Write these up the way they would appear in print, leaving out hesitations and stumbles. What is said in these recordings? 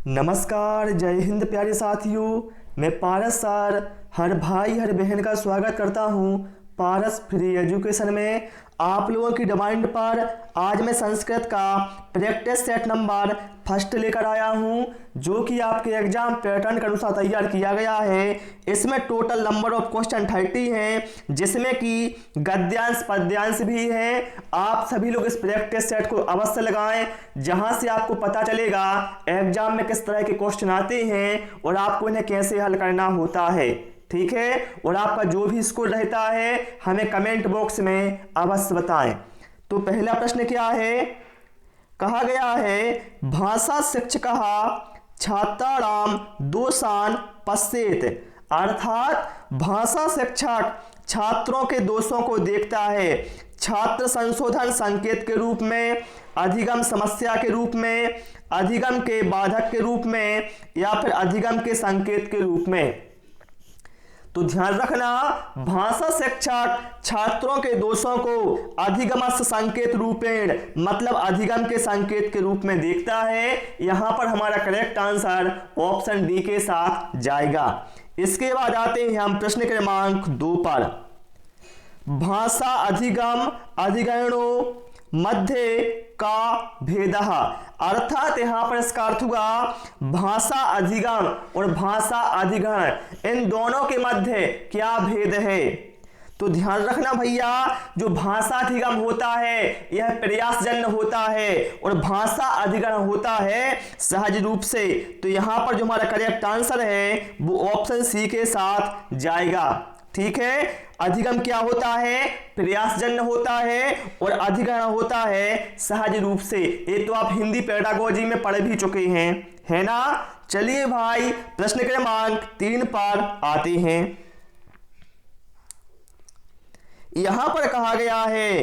नमस्कार, जय हिंद प्यारे साथियों। मैं पारस सर हर भाई हर बहन का स्वागत करता हूं पारस फ्री एजुकेशन में। आप लोगों की डिमांड पर आज मैं संस्कृत का प्रैक्टिस सेट नंबर फर्स्ट लेकर आया हूं, जो कि आपके एग्जाम पैटर्न के अनुसार तैयार किया गया है। इसमें टोटल नंबर ऑफ क्वेश्चन 30 हैं, जिसमें कि गद्यांश पद्यांश भी है। आप सभी लोग इस प्रैक्टिस सेट को अवश्य लगाएं, जहां से आपको पता चलेगा एग्जाम में किस तरह के क्वेश्चन आते हैं और आपको इन्हें कैसे हल करना होता है। ठीक है, और आपका जो भी स्कोर रहता है हमें कमेंट बॉक्स में अवश्य बताएं। तो पहला प्रश्न क्या है, कहा गया है भाषा शिक्षकः छात्राणां दोषान् पश्येत्। अर्थात भाषा शिक्षक छात्रों के दोषों को देखता है। छात्र संशोधन संकेत के रूप में, अधिगम समस्या के रूप में, अधिगम के बाधक के रूप में या फिर अधिगम के संकेत के रूप में। तो ध्यान रखना, भाषा शिक्षक छात्रों के दोषों को अधिगमस्य संकेत रूपेण मतलब अधिगम के संकेत के रूप में देखता है। यहां पर हमारा करेक्ट आंसर ऑप्शन डी के साथ जाएगा। इसके बाद आते हैं हम प्रश्न क्रमांक 2 पर। भाषा अधिगम अधिगणों मध्य का भेदः। अर्थात यहां पर इसका अर्थ हुआ भाषा अधिगम और भाषा अधिग्रहण, इन दोनों के मध्य क्या भेद है। तो ध्यान रखना भैया, जो भाषा अधिगम होता है यह प्रयासजन्य होता है और भाषा अधिग्रहण होता है सहज रूप से। तो यहां पर जो हमारा करेक्ट आंसर है वो ऑप्शन सी के साथ जाएगा। ठीक है, अधिगम क्या होता है, प्रयासजन्य होता है और अधिग्रहण होता है सहज रूप से। ये तो आप हिंदी पेडागोजी में पढ़ भी चुके हैं, है ना। चलिए भाई प्रश्न क्रमांक 3 पर आते हैं। यहां पर कहा गया है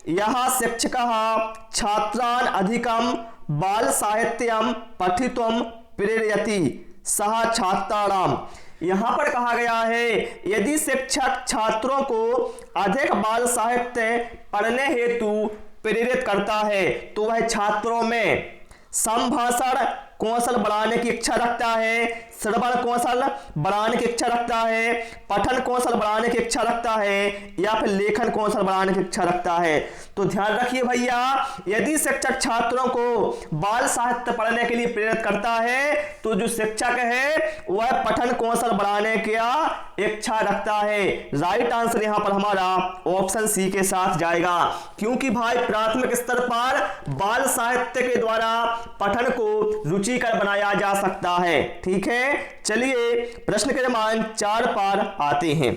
यह शिक्षकः छात्रान् अधिकं बाल साहित्यम पठितुम प्रेरयति सह छात्राणाम। यहां पर कहा गया है यदि शिक्षक छात्रों को अधिक बाल साहित्य पढ़ने हेतु प्रेरित करता है तो वह छात्रों में संभाषण कौशल बढ़ाने की इच्छा रखता है, श्रवण कौशल बढ़ाने की इच्छा रखता है, पठन कौशल बढ़ाने की इच्छा रखता है या फिर लेखन कौशल बढ़ाने की इच्छा रखता है। तो ध्यान रखिए भैया, यदि शिक्षक छात्रों को बाल साहित्य पढ़ने के लिए प्रेरित करता है तो जो शिक्षक है वह पठन कौशल बढ़ाने की इच्छा रखता है। राइट आंसर यहां पर हमारा ऑप्शन सी के साथ जाएगा, क्योंकि भाई प्राथमिक स्तर पर बाल साहित्य के द्वारा पठन को रुचिकर बनाया जा सकता है। ठीक है, चलिए प्रश्न क्रमांक 4 पर आते हैं।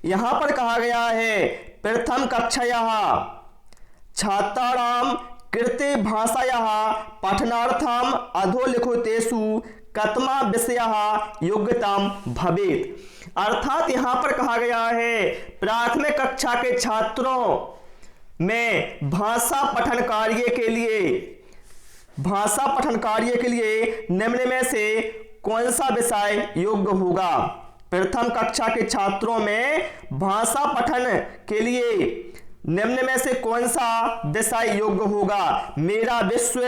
यहां पर कहा गया है प्रथम कक्षायाः छात्राणां कृते भाषायाः पठनार्थम अधोलिखितेषु कतमा विषयः योग्यताम भवेत्। अर्थात यहां पर कहा गया है प्राथमिक कक्षा के छात्रों में भाषा पठन कार्य के लिए निम्न में से कौन सा विषय योग्य होगा। प्रथम कक्षा के छात्रों में भाषा पठन के लिए निम्न में से कौन सा विषय योग्य होगा। मेरा विश्व,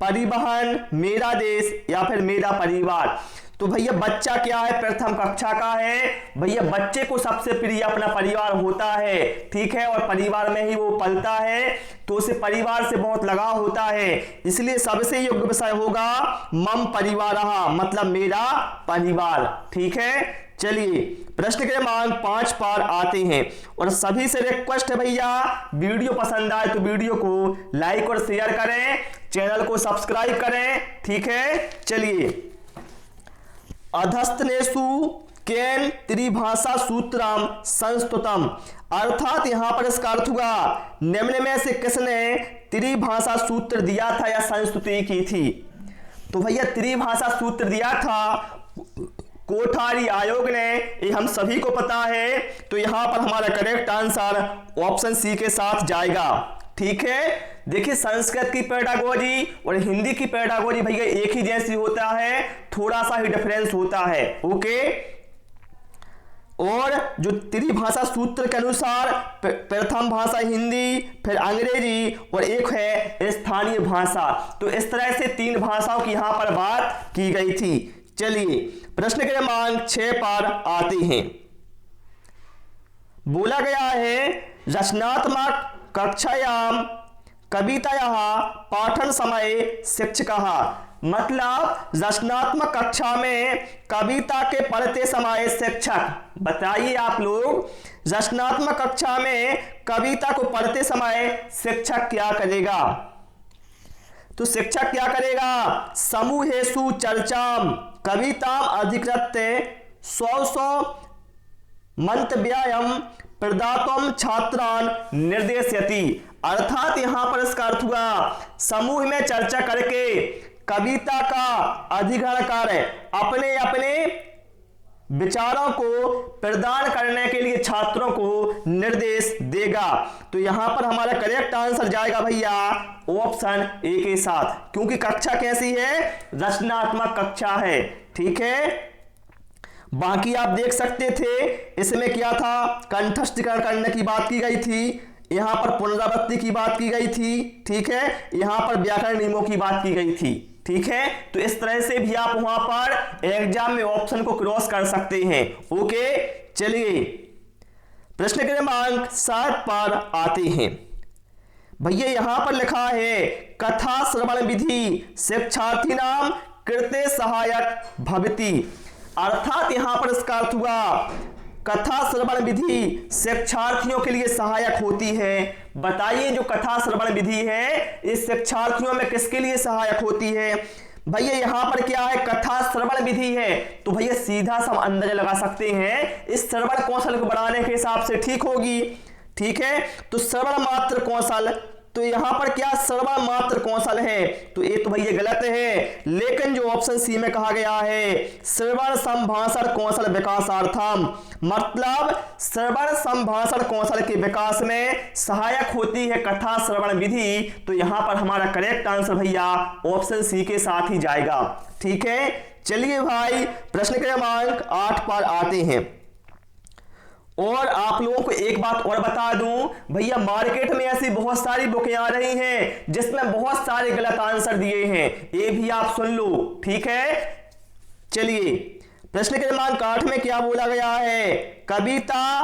परिवहन, मेरा देश या फिर मेरा परिवार। तो भैया बच्चा क्या है, प्रथम कक्षा का है। भैया बच्चे को सबसे प्रिय अपना परिवार होता है, ठीक है, और परिवार में ही वो पलता है, तो उसे परिवार से बहुत लगाव होता है। इसलिए सबसे योग्य विषय होगा मम परिवारः, मतलब मेरा परिवार। ठीक है, चलिए प्रश्न क्रमांक 5 पर आते हैं। और सभी से रिक्वेस्ट है भैया, वीडियो पसंद आए तो वीडियो को लाइक और शेयर करें, चैनल को सब्सक्राइब करें। ठीक है, चलिए अधस्तनेषु केन त्रिभाषा सूत्रम संस्तुतम। अर्थात यहां पर इसका अर्थ हुआ निम्न में से किसने त्रिभाषा सूत्र दिया था या संस्तुति की थी। तो भैया त्रिभाषा सूत्र दिया था कोठारी आयोग ने, ये हम सभी को पता है। तो यहां पर हमारा करेक्ट आंसर ऑप्शन सी के साथ जाएगा। ठीक है, देखिए संस्कृत की पेडागोजी और हिंदी की पेडागोजी भैया एक ही जैसी होता है, थोड़ा सा ही डिफरेंस होता है। ओके, और जो त्रिभाषा सूत्र के अनुसार प्रथम भाषा हिंदी, फिर अंग्रेजी और एक है स्थानीय भाषा। तो इस तरह से 3 भाषाओं की यहाँ पर बात की गई थी। चलिए प्रश्न क्रमांक 6 पर आते हैं। बोला गया है रचनात्मक कक्षायाम कवितायाः पाठन समय शिक्षकः। मतलब रचनात्मक कक्षा में कविता के पढ़ते समय शिक्षक, बताइए आप लोग रचनात्मक कक्षा में कविता को पढ़ते समय शिक्षक क्या करेगा? तो शिक्षक क्या करेगा? समूहेषु चर्चाम कविताम अधिकृत्य स्व मंतव्यम प्रदातुम छात्रान निर्देशयति। अर्थात यहां पर इसका अर्थ हुआ समूह में चर्चा करके कविता का अधिग्रहण कर अपने अपने विचारों को प्रदान करने के लिए छात्रों को निर्देश देगा। तो यहां पर हमारा करेक्ट आंसर जाएगा भैया ऑप्शन ए के साथ, क्योंकि कक्षा कैसी है? रचनात्मक कक्षा है। ठीक है, बाकी आप देख सकते थे इसमें क्या था, कंठस्थीकरण करने की बात की गई थी, यहां पर पुनरावृत्ति की बात की गई थी। ठीक है, यहां पर व्याकरण नियमों की बात की गई थी। ठीक है, तो इस तरह से भी आप वहां पर एग्जाम में ऑप्शन को क्रॉस कर सकते हैं। ओके, चलिए प्रश्न क्रमांक 7 पर आते हैं। भैया यहां पर लिखा है कथा श्रवण विधि शिक्षार्थी नाम कृते सहायक भवति। अर्थात यहां पर इसका अर्थ हुआ कथा श्रवण विधि शिक्षार्थियों के लिए सहायक होती है। बताइए जो कथा श्रवण विधि है इस शिक्षार्थियों में किसके लिए सहायक होती है? भैया यहां पर क्या है? कथा श्रवण विधि है। तो भैया सीधा सा अंदाजा लगा सकते हैं इस श्रवण कौशल को बढ़ाने के हिसाब से ठीक होगी। ठीक है, तो श्रवण मात्र कौशल, तो यहां पर क्या श्रवण मात्र कौशल है? तो ये तो भैया गलत है, लेकिन जो ऑप्शन सी में कहा गया है श्रवण संभाषण कौशल विकासार्थम, मतलब श्रवण संभाषण कौशल के विकास में सहायक होती है कथा श्रवण विधि। तो यहां पर हमारा करेक्ट आंसर भैया ऑप्शन सी के साथ ही जाएगा। ठीक है, चलिए भाई प्रश्न क्रमांक 8 पर आते हैं। और आप लोगों को एक बात और बता दूं भैया, मार्केट में ऐसी बहुत सारी बुकें आ रही हैं जिसमें बहुत सारे गलत आंसर दिए हैं, ये भी आप सुन लो। ठीक है, चलिए प्रश्न क्रमांक 8 में क्या बोला गया है? कविता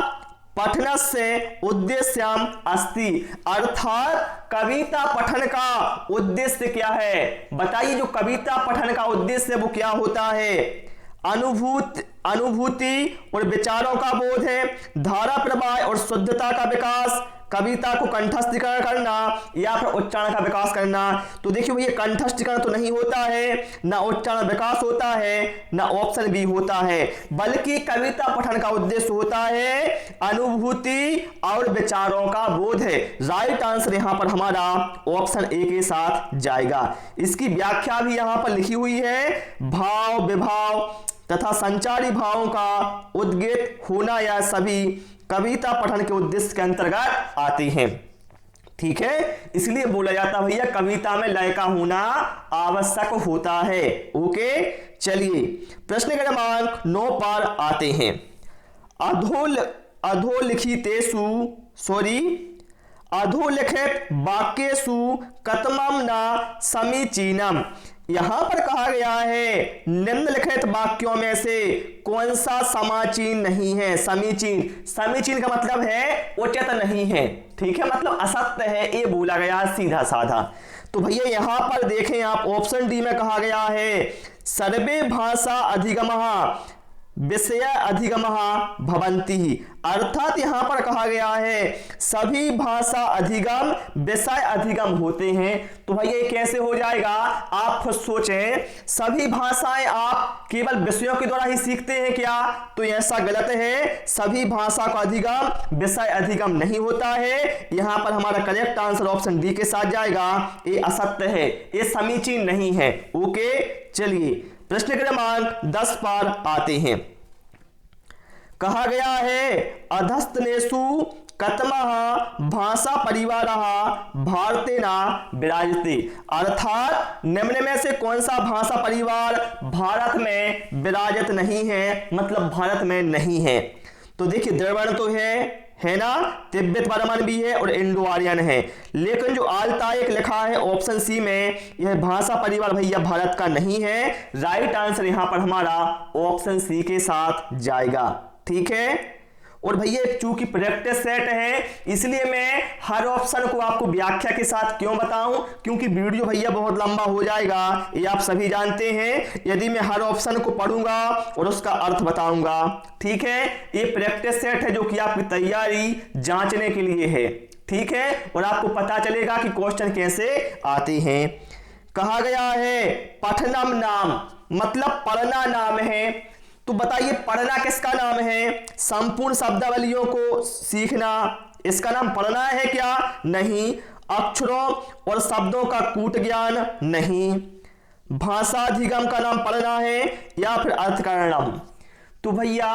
पठनस्य उद्देश्यम अस्ति। अर्थात कविता पठन का उद्देश्य क्या है? बताइए जो कविता पठन का उद्देश्य वो क्या होता है? अनुभूति और विचारों का बोध है, धारा प्रवाह और शुद्धता का विकास, कविता को कंठस्थीकरण करना या फिर उच्चारण का विकास करना। तो देखिए भैया कंठस्थीकरण तो नहीं होता है, ना उच्चारण विकास होता है, ना ऑप्शन बी होता है, बल्कि कविता पठन का उद्देश्य होता है अनुभूति और विचारों का बोध है। राइट आंसर यहां पर हमारा ऑप्शन ए के साथ जाएगा। इसकी व्याख्या भी यहां पर लिखी हुई है, भाव विभाव तथा संचारी भावों का उद्गीत होना या सभी कविता पठन के उद्देश्य के अंतर्गत आती हैं। ठीक है, इसलिए बोला जाता भैया कविता में लय का होना आवश्यक होता है। ओके, चलिए प्रश्न क्रमांक 9 पर आते हैं। अधोलिखित वाक्येषु कतमं न समीचीनम। यहां पर कहा गया है निम्नलिखित वाक्यों में से कौन सा समीचीन नहीं है? समीचीन का मतलब है उचित नहीं है। ठीक है, मतलब असत्य है, ये बोला गया सीधा साधा। तो भैया यहां पर देखें आप ऑप्शन डी में कहा गया है सर्वे भाषा अधिगमः विषय अधिगमः भवन्ति। अर्थात यहां पर कहा गया है सभी भाषा अधिगम विषय अधिगम होते हैं। तो भाई ये कैसे हो जाएगा? आप खुद सोचें, सभी भाषाएं आप केवल विषयों के द्वारा ही सीखते हैं क्या? तो ऐसा गलत है, सभी भाषा का अधिगम विषय अधिगम नहीं होता है। यहां पर हमारा करेक्ट आंसर ऑप्शन डी के साथ जाएगा, ये असत्य है, ये समीचीन नहीं है। ओके, चलिए प्रश्न क्रमांक 10 पर आते हैं। कहा गया है अधस्तनेषु कतमः भाषा परिवारः भारतेन विराजते। अर्थात निम्न में से कौन सा भाषा परिवार भारत में विराजत नहीं है, मतलब भारत में नहीं है? तो देखिए द्रविड़ तो है ना, तिब्बत बर्मन भी है और इंडो आर्यन है, लेकिन जो आल्ताइक लिखा है ऑप्शन सी में, यह भाषा परिवार भैया भारत का नहीं है। राइट आंसर यहां पर हमारा ऑप्शन सी के साथ जाएगा। ठीक है, और भैया चूंकि प्रैक्टिस सेट है इसलिए मैं हर ऑप्शन को आपको व्याख्या के साथ क्यों बताऊं, क्योंकि वीडियो भैया बहुत लंबा हो जाएगा, ये आप सभी जानते हैं, यदि मैं हर ऑप्शन को पढ़ूंगा और उसका अर्थ बताऊंगा। ठीक है, ये प्रैक्टिस सेट है जो कि आपकी तैयारी जांचने के लिए है। ठीक है, और आपको पता चलेगा कि क्वेश्चन कैसे आते हैं। कहा गया है पठनम नाम, मतलब पढ़ना नाम है। तो बताइए पढ़ना किसका नाम है? संपूर्ण शब्दावलियों को सीखना, इसका नाम पढ़ना है क्या? नहीं। अक्षरों और शब्दों का कूट ज्ञान? नहीं। भाषाधिगम का नाम पढ़ना है या फिर अर्थकरणम? तो भैया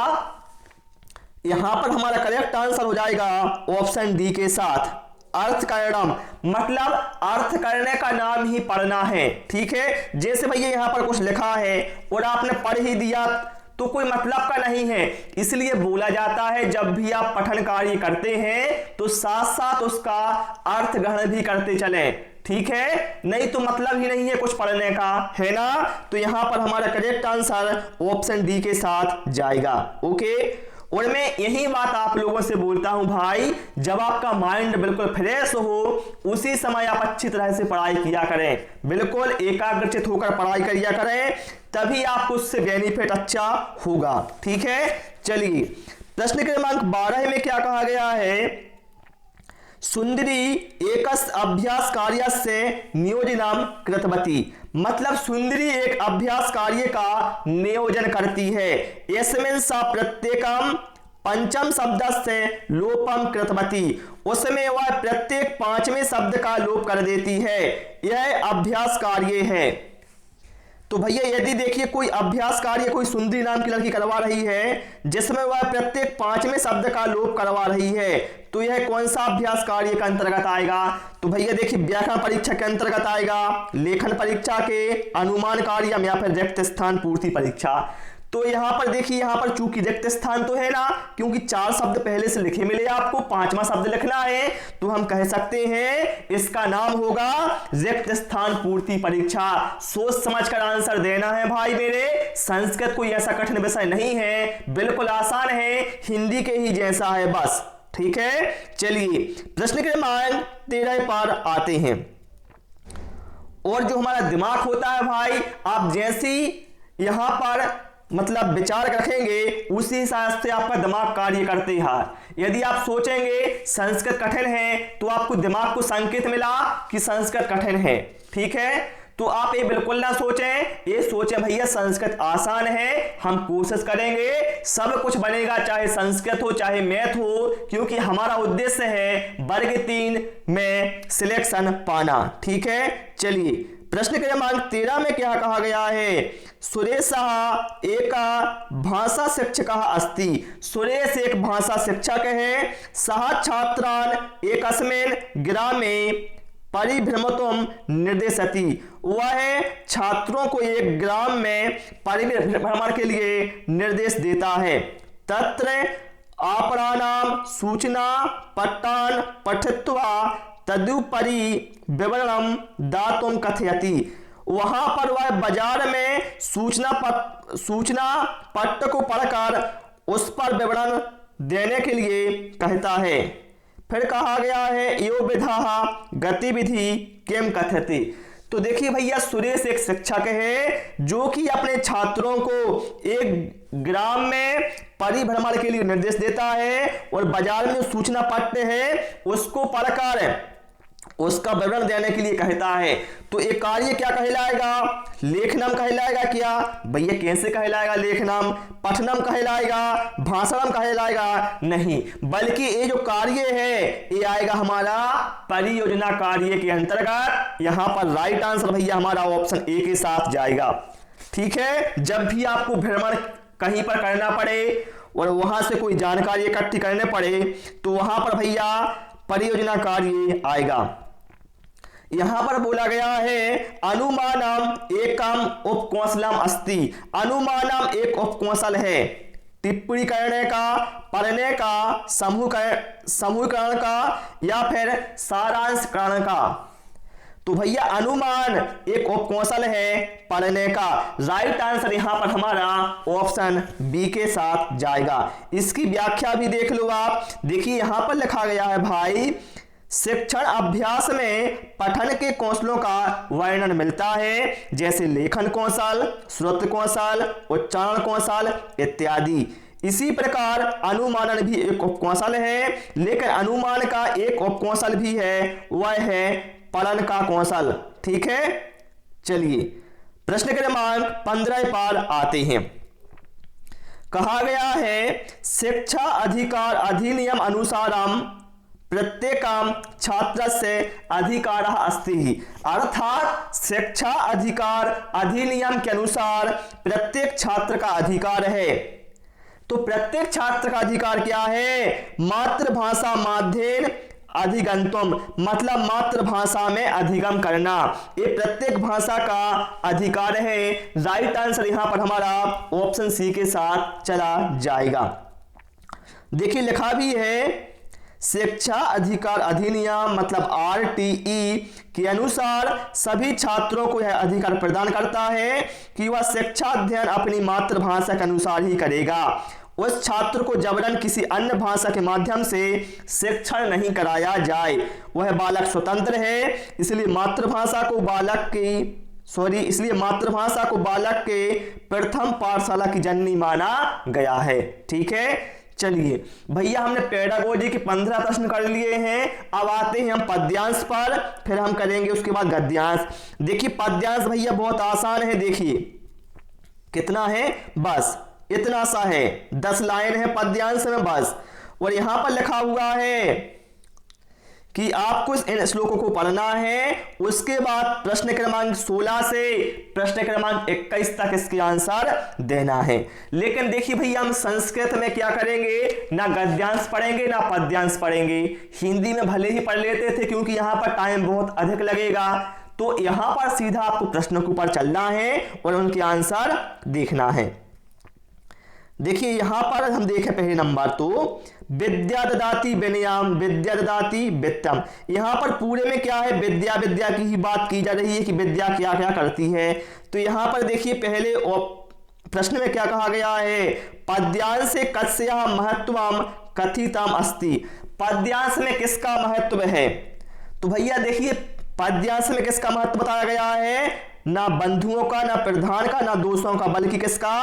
यहां पर हमारा करेक्ट आंसर हो जाएगा ऑप्शन डी के साथ, अर्थकरणम, मतलब अर्थ करने का नाम ही पढ़ना है। ठीक है, जैसे भैया यहां पर कुछ लिखा है और आपने पढ़ ही दिया तो कोई मतलब का नहीं है, इसलिए बोला जाता है जब भी आप पठन कार्य करते हैं तो साथ साथ उसका अर्थ ग्रहण भी करते चलें। ठीक है, नहीं तो मतलब ही नहीं है कुछ पढ़ने का, है ना। तो यहां पर हमारा करेक्ट आंसर ऑप्शन डी के साथ जाएगा। ओके, और मैं यही बात आप लोगों से बोलता हूं भाई, जब आपका माइंड बिल्कुल फ्रेश हो उसी समय आप अच्छी तरह से पढ़ाई किया करें, बिल्कुल एकाग्रचित होकर पढ़ाई किया करें, तभी आपको उससे बेनिफिट अच्छा होगा। ठीक है, चलिए प्रश्न क्रमांक 12 में क्या कहा गया है? सुंदरी एकस अभ्यास कार्यस्य नियोजनम कृतवती, मतलब सुंदरी एक अभ्यास कार्य का नियोजन करती है। यस्मिन् सा प्रत्येकम पंचम शब्द से लोपम कृतवती, उसमें वह प्रत्येक पांचवें शब्द का लोप कर देती है, यह अभ्यास कार्य है। तो भैया यदि देखिए कोई अभ्यास कार्य कोई सुंदरी नाम की लड़की करवा रही है जिसमें वह प्रत्येक पांचवें शब्द का लोप करवा रही है, तो यह कौन सा अभ्यास कार्य का अंतर्गत आएगा? तो भैया देखिए व्याकरण परीक्षा के अंतर्गत आएगा, लेखन परीक्षा के, अनुमान कार्य या फिर रिक्त स्थान पूर्ति परीक्षा। तो यहां पर देखिए, यहां पर चूंकि रिक्त स्थान तो है ना, क्योंकि 4 शब्द पहले से लिखे मिले, आपको 5वां शब्द लिखना है, तो हम कह सकते हैं इसका नाम होगा रिक्त स्थान पूर्ति परीक्षा। सोच समझकर आंसर देना है भाई मेरे, संस्कृत कोई ऐसा कठिन विषय नहीं है, बिल्कुल आसान है, हिंदी के ही जैसा है बस। ठीक है, चलिए प्रश्न क्रमांक 13 पर आते हैं। और जो हमारा दिमाग होता है भाई, आप जैसी यहां पर मतलब विचार रखेंगे उसी हिसाब से आपका दिमाग कार्य करते हैं। यदि आप सोचेंगे संस्कृत कठिन है तो आपको दिमाग को संकेत मिला कि संस्कृत कठिन है। ठीक है, तो आप ये बिल्कुल ना सोचें, ये सोचें भैया संस्कृत आसान है, हम कोशिश करेंगे, सब कुछ बनेगा, चाहे संस्कृत हो चाहे मैथ हो, क्योंकि हमारा उद्देश्य है वर्ग 3 में सिलेक्शन पाना। ठीक है, चलिए प्रश्न क्रमांक 13 में क्या कहा गया है? सुरेशः एक भाषा शिक्षक अस्ति, सुरेश एक भाषा शिक्षक है। सह छात्रान एकस्मिन् ग्रामे परिभ्रमतुम निर्देशति, वह छात्रों को एक ग्राम में परिभ्रमण के लिए निर्देश देता है। तत्र आपराणाम सूचना पट्टान पठित्वा तदुपरि विवरणम दातुम कथयति, वहां पर वह बाजार में सूचना पट्ट को पढ़कर उस पर विवरण देने के लिए कहता है। फिर कहा गया है यो विधा गतिविधि किम कथयति, तो देखिए भैया सुरेश एक शिक्षक है जो कि अपने छात्रों को एक ग्राम में परिभ्रमण के लिए निर्देश देता है और बाजार में जो सूचना पट्ट है उसको पढ़कर उसका विवरण देने के लिए कहता है। तो एक कार्य क्या कहलाएगा? लेखनम कहलाएगा क्या? भैया कैसे कहलाएगा लेखनम? पठनम कहलाएगा? भाषणम कहलाएगा? नहीं, बल्कि ये जो कार्य है ये आएगा हमारा परियोजना कार्य के अंतर्गत। यहां पर राइट आंसर भैया हमारा ऑप्शन ए के साथ जाएगा। ठीक है, जब भी आपको भ्रमण कहीं पर करना पड़े और वहां से कोई जानकारी इकट्ठी करने पड़े तो वहां पर भैया परियोजना कार्य आएगा। यहां पर बोला गया है अनुमानम एकम उपकौशलम अस्ति, अनुमानम एक उपकौशल है। टिप्पणी करने का, पढ़ने का, समूहीकरण का या फिर सारांशकरण का। तो भैया अनुमान एक उपकौशल है पढ़ने का। राइट आंसर यहां पर हमारा ऑप्शन बी के साथ जाएगा। इसकी व्याख्या भी देख लो आप। देखिए यहां पर लिखा गया है भाई, शिक्षण अभ्यास में पठन के कौशलों का वर्णन मिलता है, जैसे लेखन कौशल, श्रुति कौशल, उच्चारण कौशल इत्यादि। इसी प्रकार अनुमानन भी एक उपकौशल है, लेकिन अनुमान का एक उपकौशल भी है, वह है पठन का कौशल। ठीक है, चलिए प्रश्न क्रमांक 15 पर आते हैं। कहा गया है शिक्षा अधिकार अधिनियम अनुसारम प्रत्येकम छात्रस्य अधिकारः अस्ति। अर्थात शिक्षा अधिकार अधिनियम के अनुसार प्रत्येक छात्र का अधिकार है। तो प्रत्येक छात्र का अधिकार क्या है? मातृभाषा माध्येन अधिगंतुम, मतलब मातृभाषा में अधिगम करना, ये प्रत्येक भाषा का अधिकार है। राइट आंसर यहां पर हमारा ऑप्शन सी के साथ चला जाएगा। देखिए लिखा भी है शिक्षा अधिकार अधिनियम मतलब आरटीई के अनुसार सभी छात्रों को यह अधिकार प्रदान करता है कि वह शिक्षा अध्ययन अपनी मातृभाषा के अनुसार ही करेगा। उस छात्र को जबरन किसी अन्य भाषा के माध्यम से शिक्षण नहीं कराया जाए। वह बालक स्वतंत्र है, इसलिए मातृभाषा को बालक के प्रथम पाठशाला की जननी माना गया है। ठीक है, चलिए भैया हमने पेडागोजी के 15 प्रश्न कर लिए हैं। अब आते हैं हम पद्यांश पर, फिर हम करेंगे उसके बाद गद्यांश। देखिए पद्यांश भैया बहुत आसान है। देखिए कितना है, बस इतना सा है, 10 लाइन है पद्यांश में बस। और यहां पर लिखा हुआ है कि आपको इन श्लोकों को पढ़ना है, उसके बाद प्रश्न क्रमांक 16 से प्रश्न क्रमांक 21 तक इसके आंसर देना है। लेकिन देखिए भैया हम संस्कृत में क्या करेंगे, ना गद्यांश पढ़ेंगे ना पद्यांश पढ़ेंगे। हिंदी में भले ही पढ़ लेते थे क्योंकि यहां पर टाइम बहुत अधिक लगेगा, तो यहां पर सीधा आपको प्रश्नों के ऊपर चलना है और उनके आंसर देखना है। देखिए यहां पर हम देखें पहले नंबर तो विद्या ददाति विनयम, विद्या ददाति वित्तम। यहां पर पूरे में क्या है, विद्या विद्या की ही बात की जा रही है कि विद्या क्या क्या करती है। तो यहां पर देखिए पहले प्रश्न में क्या कहा गया है, पद्यांश से कस्याः महत्वम कथितम अस्ति। पद्यांश में किसका महत्व है? तो भैया देखिए पद्यांश में किसका महत्व बताया गया है, ना बंधुओं का, ना प्रधान का, ना दोषों का, बल्कि किसका,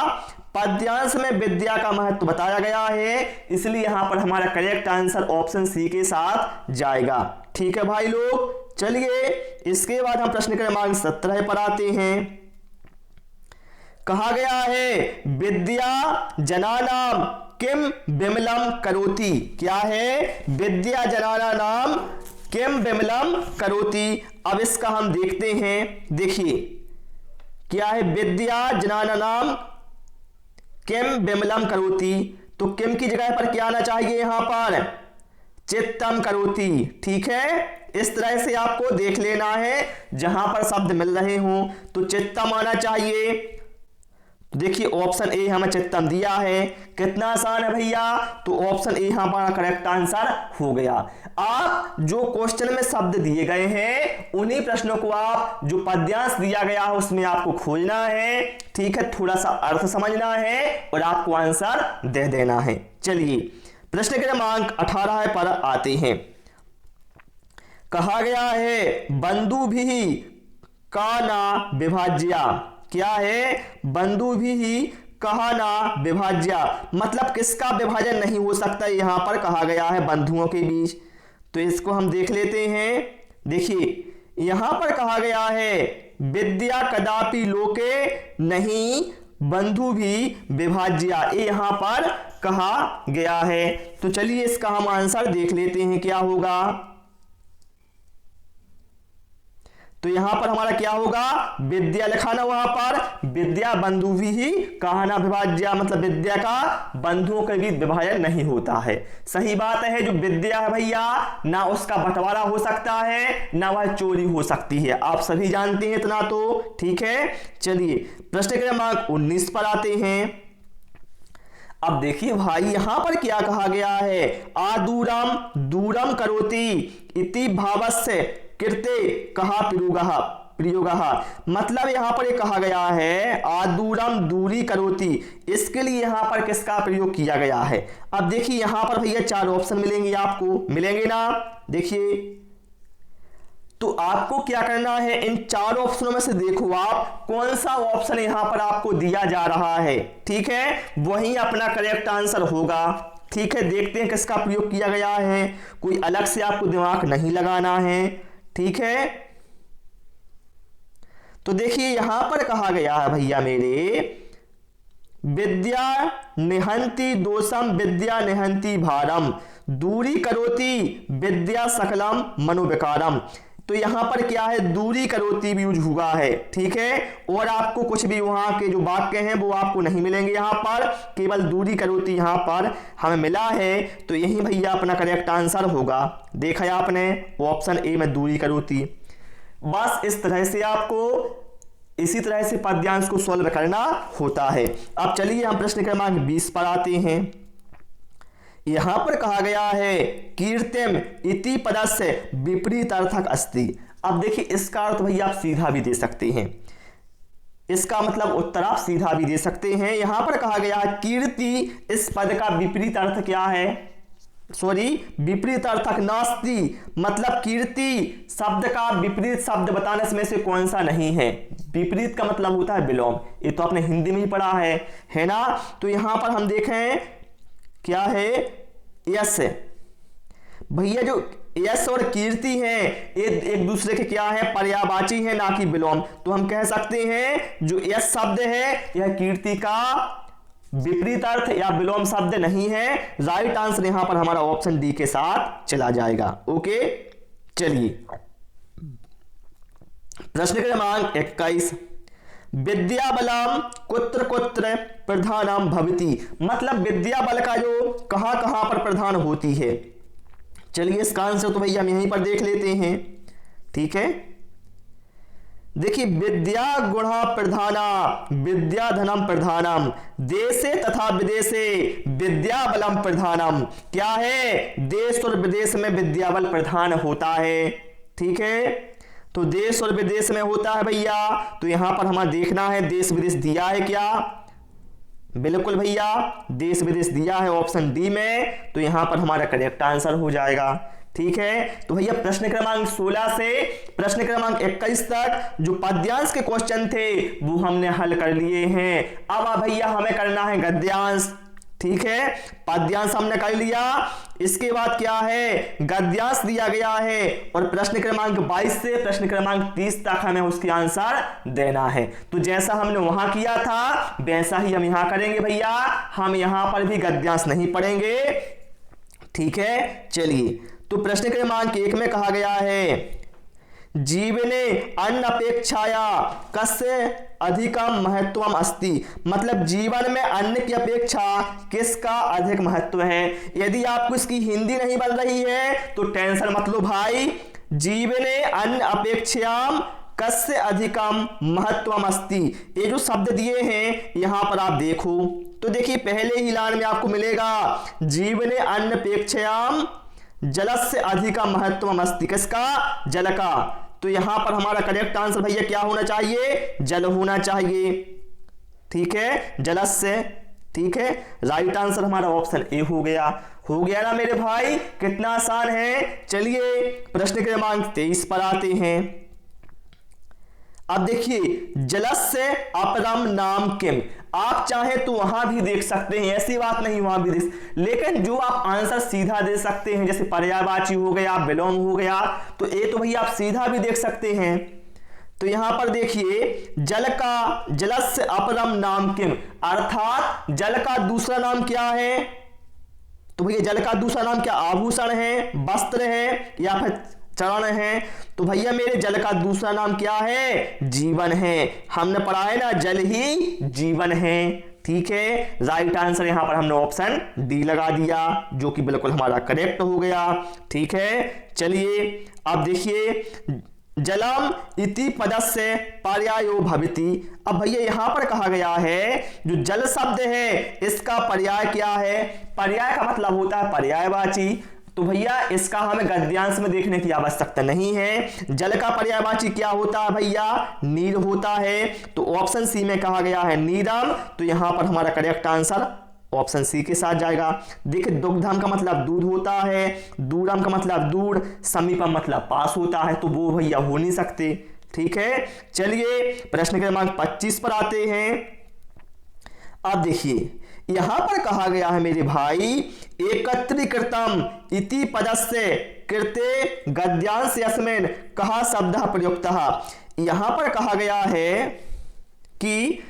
पद्यांश में विद्या का महत्व बताया गया है। इसलिए यहां पर हमारा करेक्ट आंसर ऑप्शन सी के साथ जाएगा। ठीक है भाई लोग, चलिए इसके बाद हम प्रश्न क्रमांक 17 पर आते हैं। कहा गया है विद्या जनानाम किम विमलम करोति। क्या है, विद्या जनानाम किम विमलम करोति। अब इसका हम देखते हैं। देखिए क्या है, विद्या जनानाम किम विमलम करोति। तो किम की जगह पर क्या आना चाहिए, यहां पर चित्तम करोति। ठीक है, इस तरह से आपको देख लेना है, जहां पर शब्द मिल रहे हों तो चित्तम आना चाहिए। देखिए ऑप्शन ए हमें चित्तम दिया है, कितना आसान है भैया। तो ऑप्शन ए यहां पर करेक्ट आंसर हो गया। आप जो क्वेश्चन में शब्द दिए गए हैं उन्हीं प्रश्नों को आप जो पद्यांश दिया गया है उसमें आपको खोजना है। ठीक है, थोड़ा सा अर्थ समझना है और आपको आंसर दे देना है। चलिए प्रश्न क्रमांक 18 पर आते हैं। कहा गया है बंधु भी का ना विभाज्या। क्या है, बंधु भी कहा ना विभाज्या, मतलब किसका विभाजन नहीं हो सकता, यहां पर कहा गया है बंधुओं के बीच। तो इसको हम देख लेते हैं। देखिए यहां पर कहा गया है विद्या कदापि लोके नहीं बंधु भी विभाज्या, ये यहां पर कहा गया है। तो चलिए इसका हम आंसर देख लेते हैं क्या होगा। तो यहां पर हमारा क्या होगा, विद्या लिखाना, वहां पर विद्या बंधु ही कहा ना विभाज्या, मतलब विद्या का बंधुओं के बीच विभाजन नहीं होता है। सही बात है, जो विद्या है भैया ना उसका बंटवारा हो सकता है ना वह चोरी हो सकती है, आप सभी जानते हैं इतना तो। ठीक है, चलिए प्रश्न क्रमांक 19 पर आते हैं। अब देखिए भाई यहां पर क्या कहा गया है, आदूरम दूरम करोति इति भावस्य कृते कहा प्रयोगः। मतलब यहां पर ये कहा गया है आदूरम दूरी करोति, इसके लिए यहां पर किसका प्रयोग किया गया है। अब देखिए यहां पर भैया 4 ऑप्शन मिलेंगे, आपको मिलेंगे ना। देखिए तो आपको क्या करना है, इन 4 ऑप्शनों में से देखो आप कौन सा ऑप्शन यहां पर आपको दिया जा रहा है, ठीक है, वही अपना करेक्ट आंसर होगा। ठीक है, देखते हैं किसका प्रयोग किया गया है, कोई अलग से आपको दिमाग नहीं लगाना है। ठीक है, तो देखिए यहां पर कहा गया है भैया मेरे, विद्या निहंति दोषम विद्या निहंति भारम दूरी करोति विद्या सकलम मनोविकारम। तो यहां पर क्या है, दूरी करोति भी यूज हुआ है। ठीक है, और आपको कुछ भी वहां के जो वाक्य हैं वो आपको नहीं मिलेंगे, यहां पर केवल दूरी करोति यहां पर हमें मिला है। तो यही भैया अपना करेक्ट आंसर होगा। देखा है आपने ऑप्शन ए में दूरी करोति। बस इस तरह से आपको इसी तरह से पद्यांश को सॉल्व करना होता है। अब चलिए हम प्रश्न क्रमांक 20 पर आते हैं। यहां पर कहा गया है कीर्तिम इति पदस्य विपरीत अर्थक अस्ति। अब देखिए इसका अर्थ भैया आप सीधा भी दे सकते हैं, इसका मतलब उत्तर आप सीधा भी दे सकते हैं। यहां पर कहा गया है कीर्ति, इस पद का विपरीत अर्थ क्या है, विपरीत अर्थक नास्ति। मतलब कीर्ति शब्द का विपरीत शब्द बताने में से कौन सा नहीं है। विपरीत का मतलब होता है विलोम, ये तो आपने हिंदी में ही पढ़ा है ना। तो यहां पर हम देखें क्या है, यस भैया, जो यस और कीर्ति है ये एक दूसरे के क्या है, पर्यायवाची है, ना कि विलोम। तो हम कह सकते हैं जो यस शब्द है यह कीर्ति का विपरीत अर्थ या विलोम शब्द नहीं है। राइट आंसर यहां पर हमारा ऑप्शन डी के साथ चला जाएगा। ओके, चलिए प्रश्न क्रमांक 21, विद्या बलम कुत्र कुत्र प्रधानम भवति। मतलब विद्या बल का जो कहां कहां पर प्रधान होती है। चलिए इसका आंसर तो भैया हम यहीं पर देख लेते हैं। ठीक है, देखिए विद्या गुणा प्रधाना विद्या धनम प्रधानम देशे तथा विदेशे विद्या बलम प्रधानम। क्या है, देश और विदेश में विद्या बल प्रधान होता है। ठीक है, तो देश और विदेश में होता है भैया। तो यहां पर हमें देखना है देश विदेश दिया है क्या, बिल्कुल भैया देश विदेश दिया है ऑप्शन डी में। तो यहां पर हमारा करेक्ट आंसर हो जाएगा। ठीक है, तो भैया प्रश्न क्रमांक 16 से प्रश्न क्रमांक 21 तक जो पद्यांश के क्वेश्चन थे वो हमने हल कर लिए हैं। अब भैया हमें करना है गद्यांश। ठीक है, पद्यांश हमने कर लिया, इसके बाद क्या है, गद्यांश दिया गया है और प्रश्न क्रमांक 22 से प्रश्न क्रमांक 30 तक हमें उसके आंसर देना है। तो जैसा हमने वहां किया था वैसा ही हम यहां करेंगे भैया। हम यहां पर भी गद्यांश नहीं पढ़ेंगे। ठीक है, चलिए तो प्रश्न क्रमांक 1 में कहा गया है जीवने अन्न अपेक्षाया कस्य अधिकम महत्वम अस्ति। मतलब जीवन में अन्न की अपेक्षा किसका अधिक महत्व है। यदि आपको इसकी हिंदी नहीं बन रही है तो टेंशन मत लो भाई। जीवने अन्न अपेक्षायाम कस्य अधिकम महत्वम अस्ति, ये जो शब्द दिए हैं यहां पर आप देखो तो देखिए पहले ही लाइन में आपको मिलेगा जीवने अन्न अपेक्षायाम जलस्य अधिकम महत्वम अस्ति। किसका, जल का। तो यहां पर हमारा करेक्ट आंसर भैया क्या होना चाहिए, जल होना चाहिए। ठीक है, जलस्य। ठीक है, राइट आंसर हमारा ऑप्शन ए हो गया ना मेरे भाई, कितना आसान है। चलिए प्रश्न क्रमांक 23 पर आते हैं। अब देखिए जलस्य अपरम नाम किम। आप चाहे तो वहां भी देख सकते हैं, ऐसी बात नहीं वहां भी देख, लेकिन जो आप आंसर सीधा दे सकते हैं जैसे पर्यायवाची हो गया, विलोम हो गया, तो ये तो भैया आप सीधा भी देख सकते हैं। तो यहां पर देखिए जल का जलस्य अपरम नाम किम, अर्थात जल का दूसरा नाम क्या है। तो भैया जल का दूसरा नाम क्या, आभूषण है, वस्त्र है या फिर चरण है। तो भैया मेरे जल का दूसरा नाम क्या है, जीवन है। हमने पढ़ा है ना जल ही जीवन है। ठीक है, राइट आंसर यहां पर हमने ऑप्शन डी लगा दिया जो कि बिल्कुल हमारा करेक्ट हो गया। ठीक है, चलिए अब देखिए जलम इति पदस्य पर्यायो भवति। अब भैया यहां पर कहा गया है जो जल शब्द है इसका पर्याय क्या है? पर्याय का मतलब होता है पर्यायवाची। तो भैया इसका हमें गद्यांश में देखने की आवश्यकता नहीं है। जल का पर्यायवाची क्या होता है भैया? नीर होता है। तो ऑप्शन सी में कहा गया है नीरम। तो यहां पर हमारा करेक्ट आंसर ऑप्शन सी के साथ जाएगा। देखिए दुग्धम का मतलब दूध होता है, दूरम का मतलब दूर, समीपम मतलब पास होता है, तो वो भैया हो नहीं सकते। ठीक है, चलिए प्रश्न क्रमांक 25 पर आते हैं। अब देखिए यहां पर कहा गया है मेरे भाई एकत्रीकृतम इति पदस्य कृते गद्यांश यस्मिन् कहा शब्दः प्रयुक्तः। यहां पर कहा गया है कि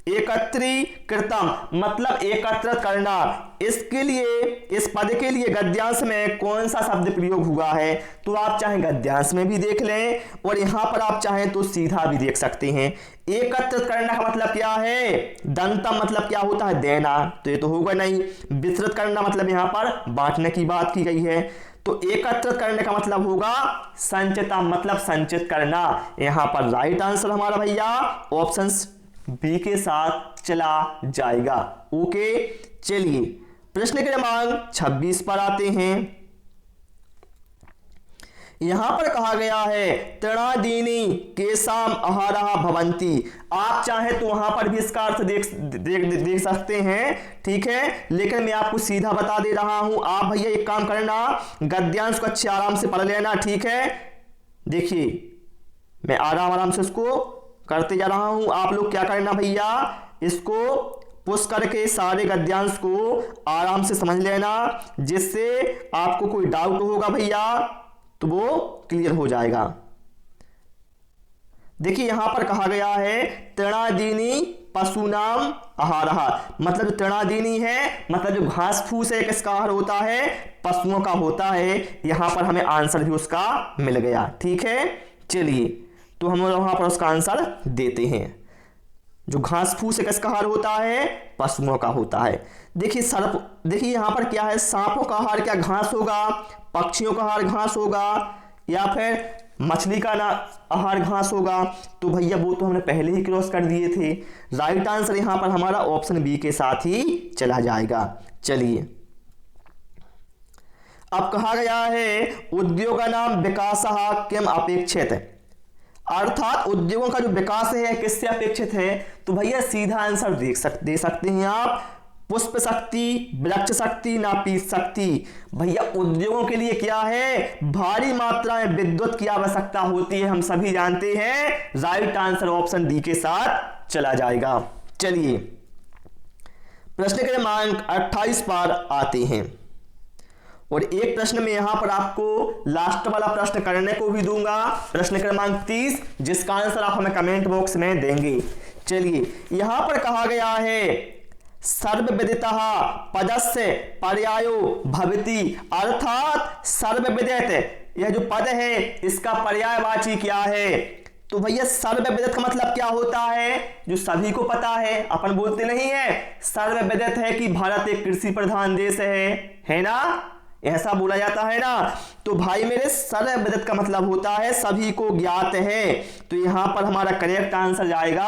एकत्रीकृतम मतलब एकत्रित करना, इसके लिए इस पद के लिए गद्यांश में कौन सा शब्द प्रयोग हुआ है? तो आप चाहे गद्यांश में भी देख लें और यहां पर आप चाहें तो सीधा भी देख सकते हैं। एकत्रित करना का मतलब क्या है? दंतम मतलब क्या होता है? देना, तो ये तो होगा नहीं। विस्तृत करना मतलब यहां पर बांटने की बात की गई है। तो एकत्रित करने का मतलब होगा संचितम मतलब संचित करना। यहां पर राइट आंसर हमारा भैया ऑप्शन बी के साथ चला जाएगा। ओके, चलिए प्रश्न क्रमांक 26 पर आते हैं। यहां पर कहा गया है तृणादीनी केशाम आहारः भवन्ति। आप चाहे तो वहां पर भी इसका अर्थ देख सकते हैं। ठीक है, लेकिन मैं आपको सीधा बता दे रहा हूं। आप भैया एक काम करना, गद्यांश को अच्छे आराम से पढ़ लेना। ठीक है, देखिए मैं आराम से इसको करते जा रहा हूं। आप लोग क्या करना भैया, इसको पुश करके सारे गद्यांश को आराम से समझ लेना, जिससे आपको कोई डाउट होगा भैया तो वो क्लियर हो जाएगा। देखिए यहां पर कहा गया है तृणादीनी पशुनाम आहारः, मतलब जो तृणादीनी है मतलब जो घास फूस है किसका आहार होता है? पशुओं का होता है। यहां पर हमें आंसर भी उसका मिल गया। ठीक है, चलिए तो हम वहां पर उसका आंसर देते हैं। जो घास फूस है किसका आहार होता है? पशुओं का होता है। देखिए सर्प, देखिए यहां पर क्या है, सांपों का आहार क्या घास होगा? पक्षियों का आहार घास होगा, या फिर मछली का आहार घास होगा? तो भैया वो तो हमने पहले ही क्रॉस कर दिए थे। राइट आंसर यहां पर हमारा ऑप्शन बी के साथ ही चला जाएगा। चलिए अब कहा गया है उद्योगानां विकासः किम अपेक्षित, अर्थात उद्योगों का जो विकास है किससे अपेक्षित है? तो भैया सीधा आंसर दे सकते हैं आप, पुष्प शक्ति, वृक्ष शक्ति, नापीत शक्ति। भैया उद्योगों के लिए क्या है? भारी मात्रा में विद्युत की आवश्यकता होती है, हम सभी जानते हैं। राइट आंसर ऑप्शन डी के साथ चला जाएगा। चलिए प्रश्न क्रमांक 28 पर आते हैं और एक प्रश्न में यहां पर आपको लास्ट वाला प्रश्न करने को भी दूंगा, प्रश्न क्रमांक 30, जिसका आंसर आप हमें कमेंट बॉक्स में देंगे। चलिए यहां पर कहा गया है सर्वविदितः पदस्य पर्यायो भवति, अर्थात सर्वविदित यह जो पद है इसका पर्यायवाची क्या है? तो भैया सर्वविदित का मतलब क्या होता है? जो सभी को पता है, अपन बोलते नहीं है सर्वविदित है कि भारत एक कृषि प्रधान देश है ना, ऐसा बोला जाता है ना। तो भाई मेरे सर्वविदित का मतलब होता है सभी को ज्ञात है। तो यहां पर हमारा करेक्ट आंसर जाएगा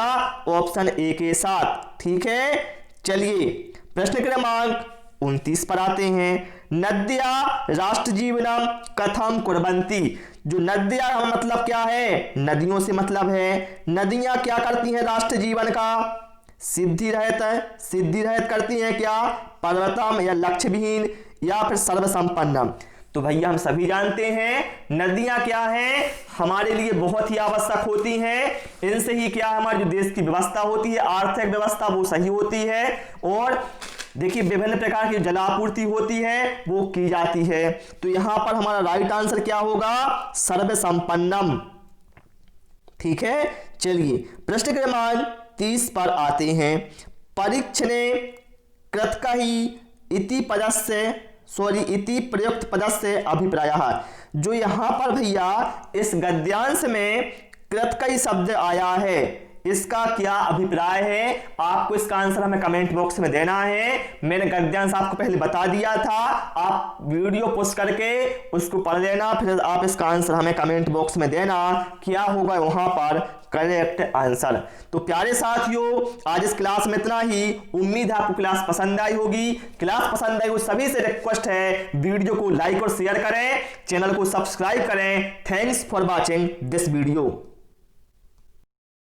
ऑप्शन ए के साथ। ठीक है, चलिए प्रश्न क्रमांक 29 पर आते हैं। नद्या राष्ट्र जीवनम कथम कुर्वन्ति। जो नद्या का मतलब क्या है? नदियों से मतलब है। नदियां क्या करती हैं राष्ट्र जीवन का? सिद्धि रहित करती हैं क्या? पर्वतम या लक्ष्य विहीन या फिर सर्वसंपन्नम। तो भैया हम सभी जानते हैं नदियां क्या हैं, हमारे लिए बहुत ही आवश्यक होती हैं। इनसे ही क्या हमारे जो देश की व्यवस्था होती है, आर्थिक व्यवस्था, वो सही होती है। और देखिए विभिन्न प्रकार की जलापूर्ति होती है वो की जाती है। तो यहां पर हमारा राइट आंसर क्या होगा? सर्वसंपन्नम। ठीक है, चलिए प्रश्न क्रमांक 30 पर आते हैं। परीक्षणे कृतकहि इति प्रयुक्त पदस्य अभिप्रायः। जो यहां पर भैया इस गद्यांश में कृतकहि शब्द आया है, इसका क्या अभिप्राय है, आपको इसका आंसर हमें कमेंट बॉक्स में देना है। मैंने गद्यांश आपको पहले बता दिया था, आप वीडियो पोस्ट करके उसको पढ़ लेना, फिर आप इसका आंसर हमें कमेंट बॉक्स में देना, क्या होगा वहां पर करेक्ट आंसर। तो प्यारे साथियों, आज इस क्लास में इतना ही। उम्मीद है आपको क्लास पसंद आई होगी। क्लास पसंद आई हो सभी से रिक्वेस्ट है, वीडियो को लाइक और शेयर करें, चैनल को सब्सक्राइब करें। Thanks for watching this video.